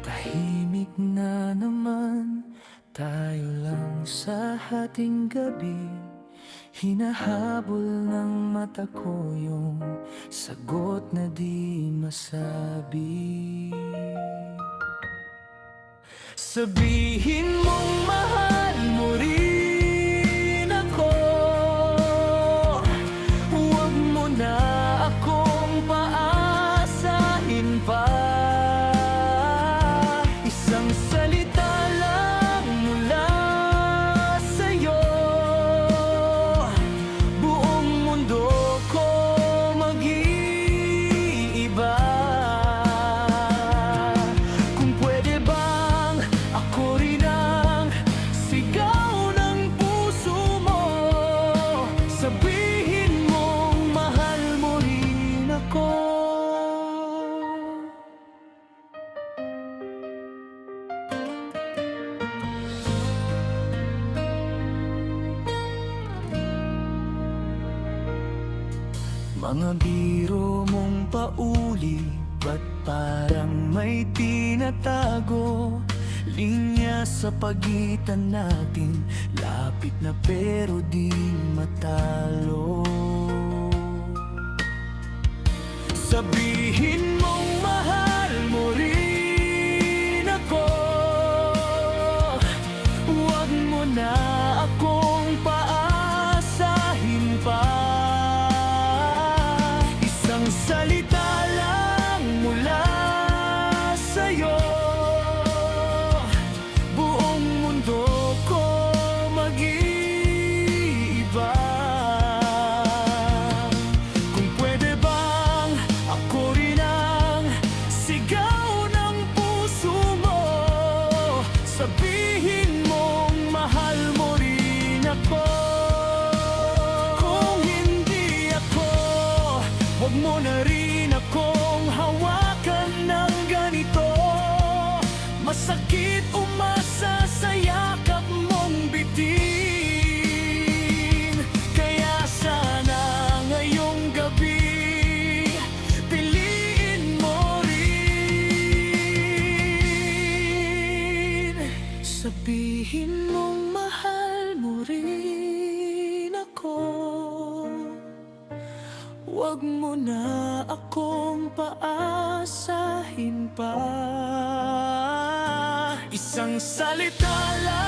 Tahimik na naman, tayo lang sa hating gabi. Hinahabol ng mata ko yung sagot na di masabi. Sabihin mong mahal mo rin ako, huwag mo na akong paasahin pa. Isang salita lang mula sa'yo, buong mundo ko mag-iiba. Kung pwede bang ako rin ang sigaw ng puso mo, sabihin mong mahal mo rin ako. Mga biro mong pauli, ba't parang may tinatago? Linya sa pagitan natin, lapit na pero di matalo. Sabihin mong mahal mo rin ako, huwag mo na akong paasahin pa. Isang salita lang mula sa'yo, buong mundo ko mag-iiba. Kung pwede bang ako rin ang sigaw ng puso mo, sabihin mong mahal mo rin ako. Kung hindi ako, huwag mo na rin akong hawakan ng ganito. Masakit umasa sa yakap mong bitin. Kaya sana ngayong gabi, piliin mo rin. Sabihin mong mahal mo rin ako, huwag mo na akong paasahin pa. Isang salita lang